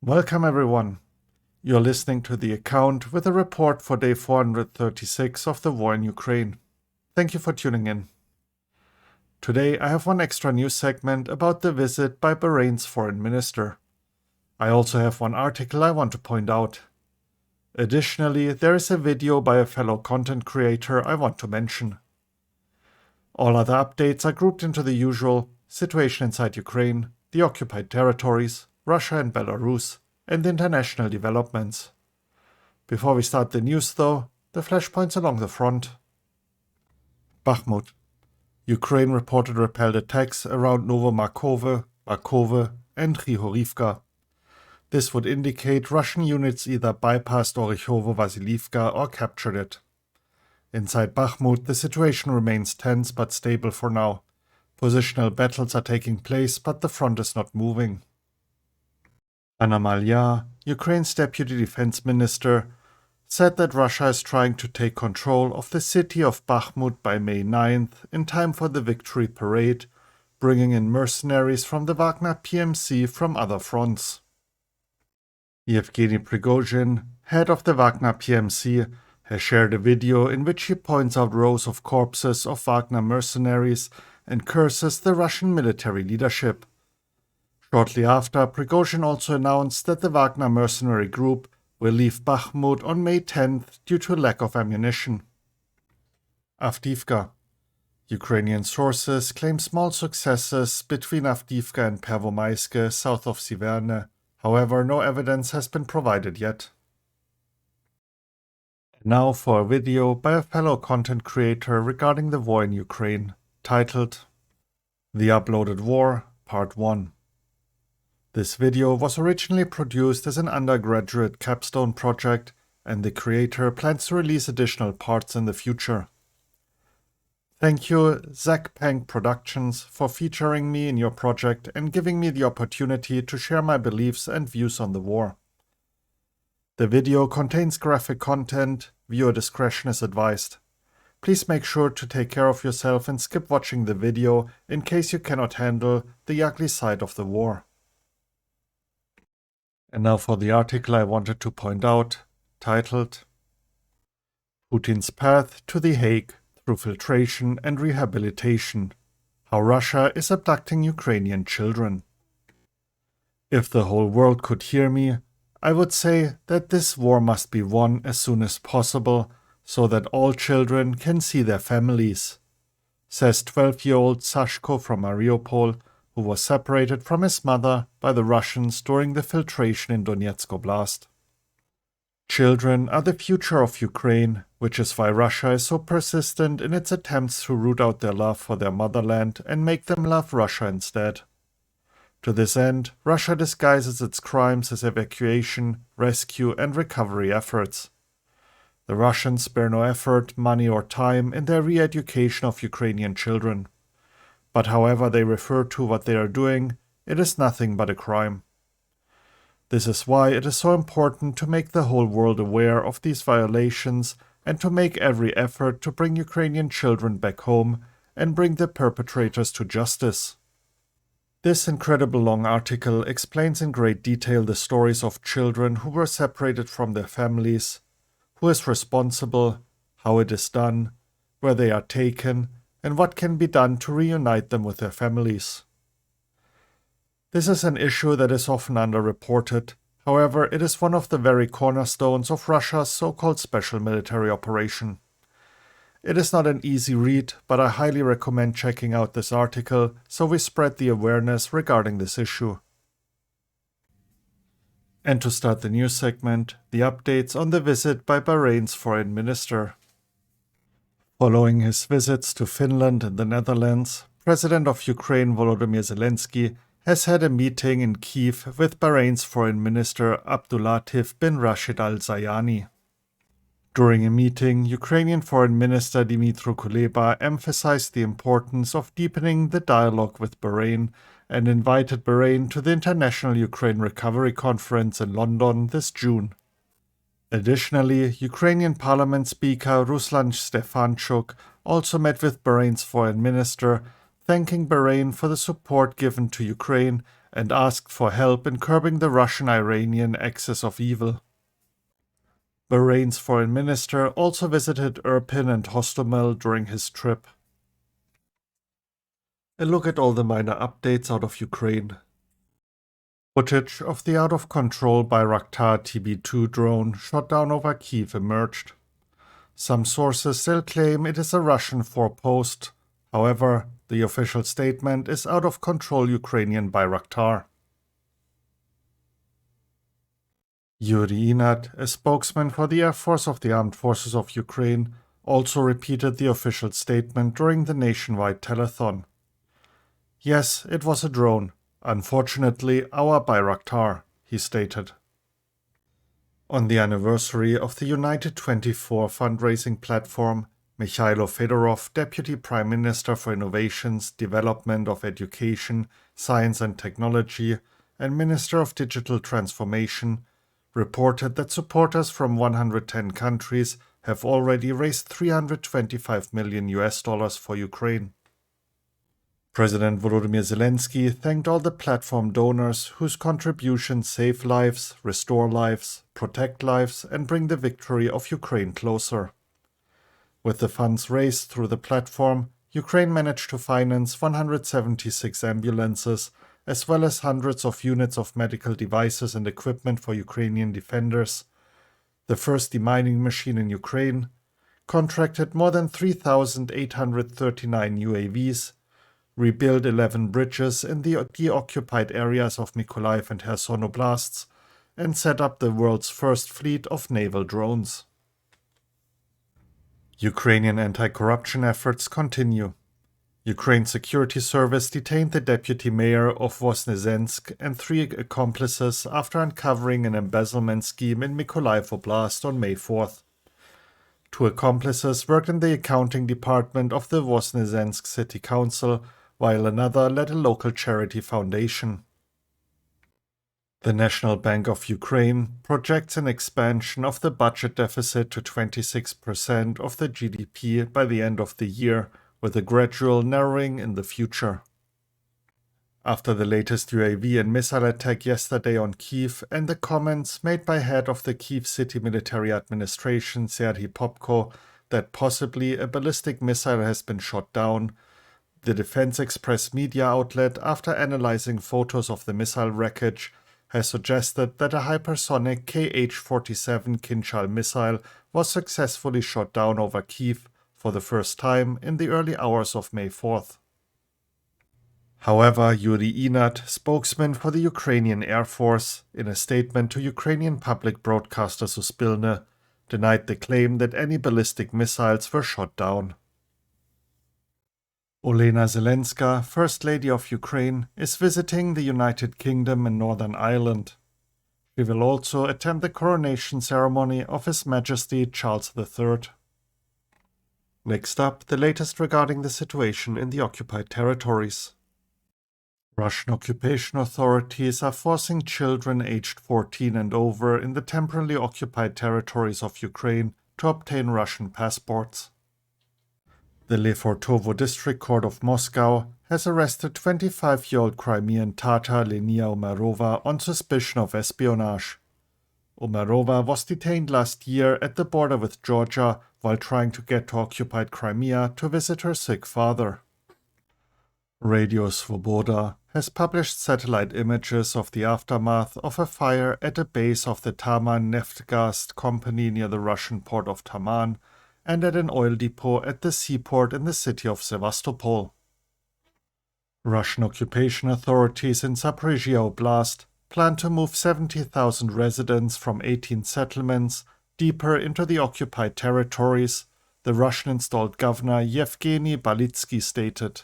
Welcome everyone. You're listening to the account with a report for day 436 of the war in Ukraine. Thank you for tuning in. Today I have one extra news segment about the visit by Bahrain's foreign minister. I also have one article I want to point out. Additionally, there is a video by a fellow content creator I want to mention. All other updates are grouped into the usual situation inside Ukraine, the occupied territories, Russia and Belarus, and international developments. Before we start the news though, the flashpoints along the front. Bakhmut. Ukraine reported repelled attacks around Novomarkove, Bakhmut, and Rihorivka. This would indicate Russian units either bypassed Orikhovo-Vasilivka or captured it. Inside Bakhmut, the situation remains tense but stable for now. Positional battles are taking place, but the front is not moving. Anna Malya, Ukraine's deputy defense minister, said that Russia is trying to take control of the city of Bakhmut by May 9th in time for the victory parade, bringing in mercenaries from the Wagner PMC from other fronts. Yevgeny Prigozhin, head of the Wagner PMC, has shared a video in which he points out rows of corpses of Wagner mercenaries and curses the Russian military leadership. Shortly after, Prigozhin also announced that the Wagner mercenary group will leave Bakhmut on May 10th due to lack of ammunition. Avdiivka. Ukrainian sources claim small successes between Avdiivka and Pervomaiske south of Siverne. However, no evidence has been provided yet. Now for a video by a fellow content creator regarding the war in Ukraine, titled The Uploaded War, Part 1. This video was originally produced as an undergraduate capstone project, and the creator plans to release additional parts in the future. Thank you, Zach Pank Productions, for featuring me in your project and giving me the opportunity to share my beliefs and views on the war. The video contains graphic content. Viewer discretion is advised. Please make sure to take care of yourself and skip watching the video in case you cannot handle the ugly side of the war. And now for the article I wanted to point out, titled Putin's Path to The Hague Through Filtration and Rehabilitation: How Russia is Abducting Ukrainian Children. If the whole world could hear me, I would say that this war must be won as soon as possible so that all children can see their families, says 12-year-old Sashko from Mariupol, who was separated from his mother by the Russians during the filtration in Donetsk Oblast. Children are the future of Ukraine, which is why Russia is so persistent in its attempts to root out their love for their motherland and make them love Russia instead. To this end, Russia disguises its crimes as evacuation, rescue, and recovery efforts. The Russians spare no effort, money, or time in their re-education of Ukrainian children. But however they refer to what they are doing, it is nothing but a crime. This is why it is so important to make the whole world aware of these violations and to make every effort to bring Ukrainian children back home and bring the perpetrators to justice. This incredible long article explains in great detail the stories of children who were separated from their families, who is responsible, how it is done, where they are taken, and what can be done to reunite them with their families. This is an issue that is often underreported. However, it is one of the very cornerstones of Russia's so-called special military operation. It is not an easy read, but I highly recommend checking out this article so we spread the awareness regarding this issue. And to start the news segment, the updates on the visit by Bahrain's foreign minister. Following his visits to Finland and the Netherlands, President of Ukraine Volodymyr Zelensky has had a meeting in Kyiv with Bahrain's foreign minister Abdulatif bin Rashid Al Zayani. During a meeting, Ukrainian Foreign Minister Dmytro Kuleba emphasized the importance of deepening the dialogue with Bahrain and invited Bahrain to the International Ukraine Recovery Conference in London this June. Additionally, Ukrainian Parliament Speaker Ruslan Stefanchuk also met with Bahrain's foreign minister, thanking Bahrain for the support given to Ukraine and asked for help in curbing the Russian-Iranian axis of evil. Bahrain's foreign minister also visited Irpin and Hostomel during his trip. A look at all the minor updates out of Ukraine. Footage of the out-of-control Bayraktar TB2 drone shot down over Kyiv emerged. Some sources still claim it is a Russian forepost. However, the official statement is out-of-control Ukrainian Bayraktar. Yuri Inat, a spokesman for the Air Force of the Armed Forces of Ukraine, also repeated the official statement during the nationwide telethon. Yes, it was a drone. Unfortunately, our Bayraktar, he stated. On the anniversary of the United 24 fundraising platform, Mikhailo Fedorov, Deputy Prime Minister for Innovations, Development of Education, Science and Technology, and Minister of Digital Transformation, reported that supporters from 110 countries have already raised $325 million for Ukraine. President Volodymyr Zelensky thanked all the platform donors whose contributions save lives, restore lives, protect lives, and bring the victory of Ukraine closer. With the funds raised through the platform, Ukraine managed to finance 176 ambulances, as well as hundreds of units of medical devices and equipment for Ukrainian defenders, the first demining machine in Ukraine, contracted more than 3,839 UAVs, rebuilt 11 bridges in the deoccupied areas of Mykolaiv and Kherson oblasts, and set up the world's first fleet of naval drones. Ukrainian anti-corruption efforts continue. Ukraine's security service detained the deputy mayor of Voznesensk and 3 accomplices after uncovering an embezzlement scheme in Mykolaiv Oblast on May 4th. 2 accomplices worked in the accounting department of the Voznesensk City Council, while another led a local charity foundation. The National Bank of Ukraine projects an expansion of the budget deficit to 26% of the GDP by the end of the year, with a gradual narrowing in the future. After the latest UAV and missile attack yesterday on Kyiv and the comments made by head of the Kyiv City Military Administration Serhiy Popko that possibly a ballistic missile has been shot down, the Defense Express media outlet, after analyzing photos of the missile wreckage, has suggested that a hypersonic Kh-47 Kinzhal missile was successfully shot down over Kyiv for the first time in the early hours of May 4th. However, Yuri Inat, spokesman for the Ukrainian Air Force, in a statement to Ukrainian public broadcaster Suspilne, denied the claim that any ballistic missiles were shot down. Olena Zelenska, First Lady of Ukraine, is visiting the United Kingdom and Northern Ireland. She will also attend the coronation ceremony of His Majesty Charles III. Next up, the latest regarding the situation in the occupied territories. Russian occupation authorities are forcing children aged 14 and over in the temporarily occupied territories of Ukraine to obtain Russian passports. The Lefortovo District Court of Moscow has arrested 25-year-old Crimean Tatar Lenia Umerova on suspicion of espionage. Umerova was detained last year at the border with Georgia while trying to get to occupied Crimea to visit her sick father. Radio Svoboda has published satellite images of the aftermath of a fire at a base of the Taman Neftgaz company near the Russian port of Taman and at an oil depot at the seaport in the city of Sevastopol. Russian occupation authorities in Zaporizhzhia Oblast plan to move 70,000 residents from 18 settlements deeper into the occupied territories, the Russian-installed governor Yevgeny Balitsky stated.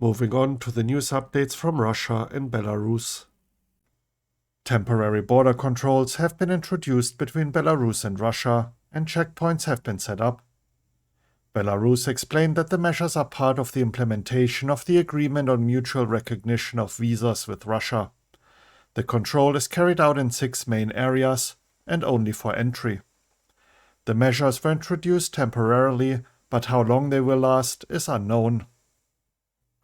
Moving on to the news updates from Russia and Belarus. Temporary border controls have been introduced between Belarus and Russia, and checkpoints have been set up. Belarus explained that the measures are part of the implementation of the Agreement on Mutual Recognition of Visas with Russia. The control is carried out in 6 main areas and only for entry. The measures were introduced temporarily, but how long they will last is unknown.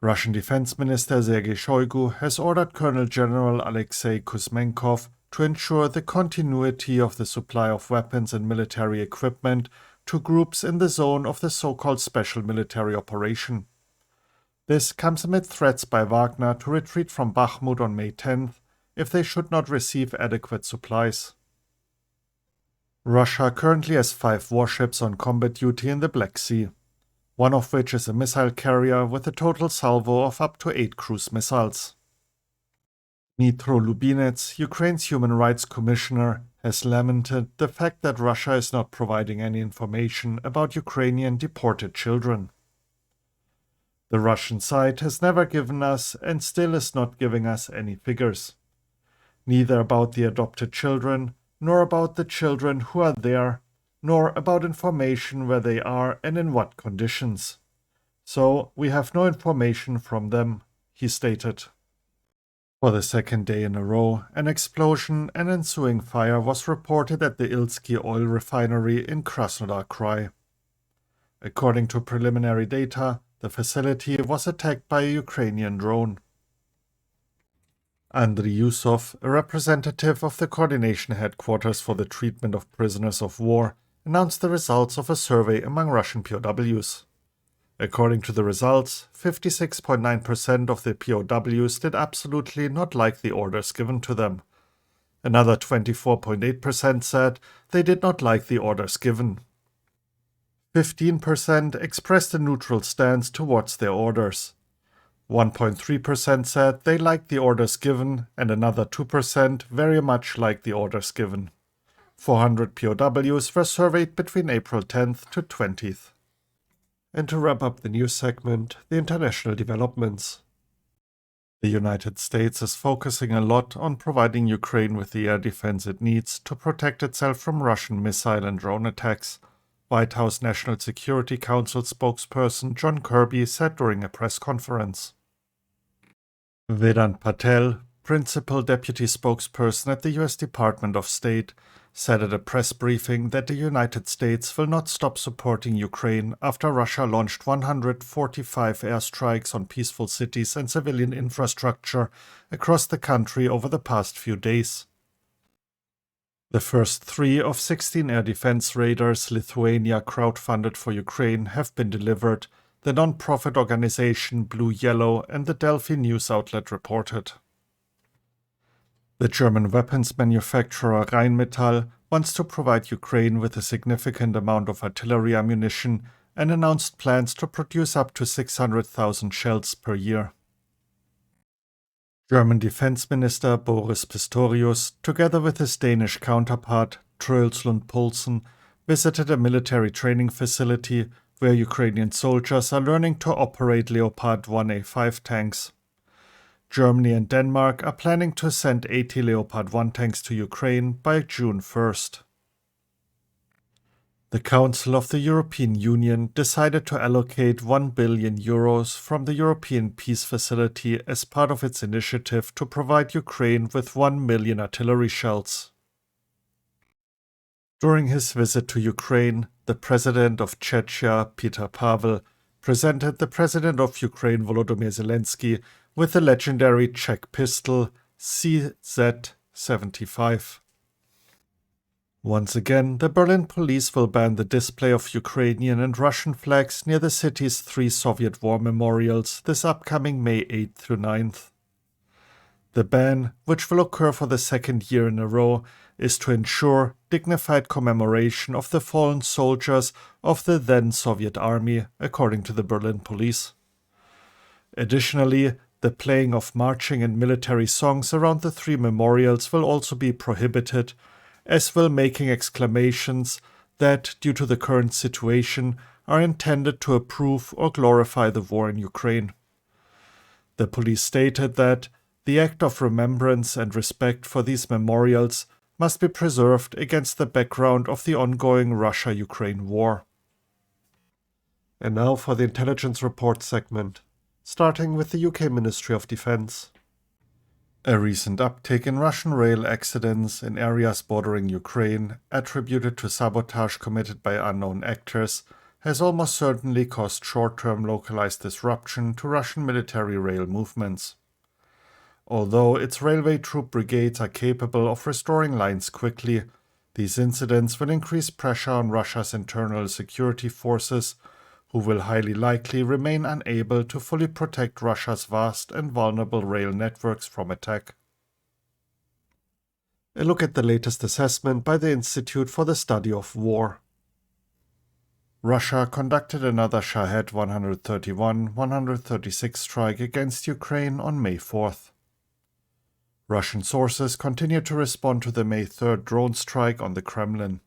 Russian Defense Minister Sergei Shoigu has ordered Colonel General Alexei Kuzmenkov to ensure the continuity of the supply of weapons and military equipment to groups in the zone of the so-called special military operation. This comes amid threats by Wagner to retreat from Bakhmut on May 10th if they should not receive adequate supplies. Russia currently has 5 warships on combat duty in the Black Sea, one of which is a missile carrier with a total salvo of up to 8 cruise missiles. Dmytro Lubinets, Ukraine's human rights commissioner, has lamented the fact that Russia is not providing any information about Ukrainian deported children. The Russian side has never given us and still is not giving us any figures, neither about the adopted children, nor about the children who are there, nor about information where they are and in what conditions. So we have no information from them, he stated. For the second day in a row, an explosion and ensuing fire was reported at the Ilsky Oil Refinery in Krasnodar Krai. According to preliminary data, the facility was attacked by a Ukrainian drone. Andriy Yusov, a representative of the Coordination Headquarters for the Treatment of Prisoners of War, announced the results of a survey among Russian POWs. According to the results, 56.9% of the POWs did absolutely not like the orders given to them. Another 24.8% said they did not like the orders given. 15% expressed a neutral stance towards their orders. 1.3% said they liked the orders given, and another 2% very much liked the orders given. 400 POWs were surveyed between April 10th to 20th. And to wrap up the news segment, the international developments. The United States is focusing a lot on providing Ukraine with the air defense it needs to protect itself from Russian missile and drone attacks, White House National Security Council spokesperson John Kirby said during a press conference. Vedant Patel, principal deputy spokesperson at the U.S. Department of State, said at a press briefing that the United States will not stop supporting Ukraine after Russia launched 145 airstrikes on peaceful cities and civilian infrastructure across the country over the past few days. The first 3 of 16 air defense radars Lithuania crowdfunded for Ukraine have been delivered, the non-profit organization Blue Yellow and the Delphi news outlet reported. The German weapons manufacturer Rheinmetall wants to provide Ukraine with a significant amount of artillery ammunition and announced plans to produce up to 600,000 shells per year. German Defense Minister Boris Pistorius, together with his Danish counterpart Truls Lund Poulsen, visited a military training facility where Ukrainian soldiers are learning to operate Leopard 1A5 tanks. Germany and Denmark are planning to send 80 Leopard 1 tanks to Ukraine by June 1st. The Council of the European Union decided to allocate €1 billion from the European Peace Facility as part of its initiative to provide Ukraine with 1 million artillery shells. During his visit to Ukraine, the President of Czechia, Petr Pavel, presented the President of Ukraine, Volodymyr Zelensky, with the legendary Czech pistol CZ-75. Once again, the Berlin police will ban the display of Ukrainian and Russian flags near the city's 3 Soviet war memorials this upcoming May 8th through 9th. The ban, which will occur for the 2nd year in a row, is to ensure dignified commemoration of the fallen soldiers of the then Soviet army, according to the Berlin police. Additionally, the playing of marching and military songs around the 3 memorials will also be prohibited, as will making exclamations that, due to the current situation, are intended to approve or glorify the war in Ukraine. The police stated that the act of remembrance and respect for these memorials must be preserved against the background of the ongoing Russia-Ukraine war. And now for the intelligence report segment, starting with the UK Ministry of Defence. A recent uptick in Russian rail accidents in areas bordering Ukraine, attributed to sabotage committed by unknown actors, has almost certainly caused short-term localized disruption to Russian military rail movements. Although its railway troop brigades are capable of restoring lines quickly, these incidents will increase pressure on Russia's internal security forces, who will highly likely remain unable to fully protect Russia's vast and vulnerable rail networks from attack. A look at the latest assessment by the Institute for the Study of War. Russia conducted another Shahed 131-136 strike against Ukraine on May 4th. Russian sources continue to respond to the May 3rd drone strike on the Kremlin.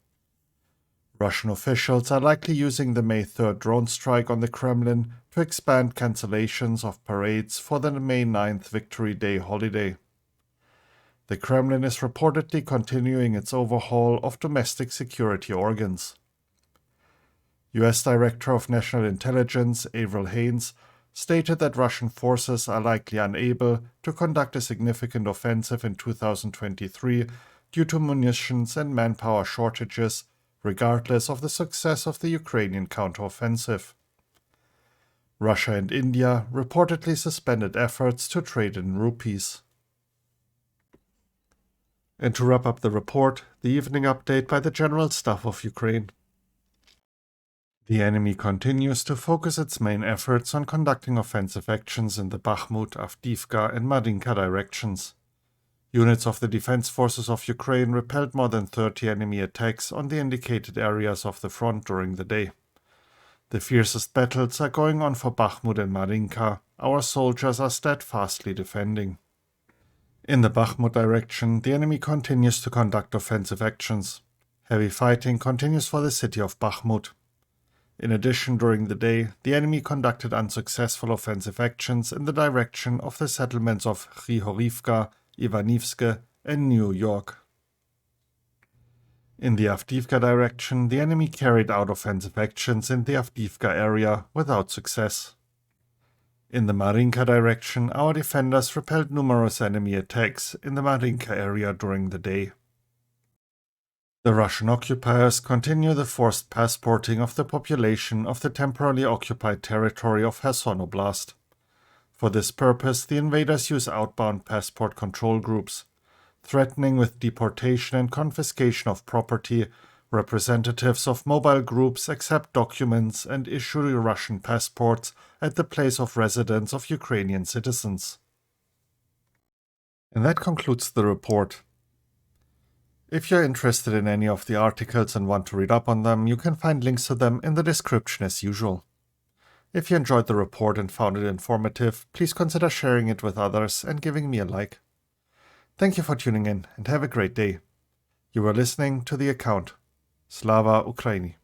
Russian officials are likely using the May 3rd drone strike on the Kremlin to expand cancellations of parades for the May 9th Victory Day holiday. The Kremlin is reportedly continuing its overhaul of domestic security organs. U.S. Director of National Intelligence Avril Haines stated that Russian forces are likely unable to conduct a significant offensive in 2023 due to munitions and manpower shortages, regardless of the success of the Ukrainian counteroffensive. Russia and India reportedly suspended efforts to trade in rupees. And to wrap up the report, the evening update by the General Staff of Ukraine. The enemy continues to focus its main efforts on conducting offensive actions in the Bakhmut, Avdiivka, and Marinka directions. Units of the Defense Forces of Ukraine repelled more than 30 enemy attacks on the indicated areas of the front during the day. The fiercest battles are going on for Bakhmut and Marinka. Our soldiers are steadfastly defending. In the Bakhmut direction, the enemy continues to conduct offensive actions. Heavy fighting continues for the city of Bakhmut. In addition, during the day, the enemy conducted unsuccessful offensive actions in the direction of the settlements of Kryhorivka, Ivanivske, and New York. In the Avdiivka direction, the enemy carried out offensive actions in the Avdiivka area without success. In the Marinka direction, our defenders repelled numerous enemy attacks in the Marinka area during the day. The Russian occupiers continue the forced passporting of the population of the temporarily occupied territory of Kherson Oblast. For this purpose, the invaders use outbound passport control groups. Threatening with deportation and confiscation of property, representatives of mobile groups accept documents and issue Russian passports at the place of residence of Ukrainian citizens. And that concludes the report. If you're interested in any of the articles and want to read up on them, you can find links to them in the description as usual. If you enjoyed the report and found it informative, please consider sharing it with others and giving me a like. Thank you for tuning in and have a great day. You were listening to The Account. Slava Ukraini.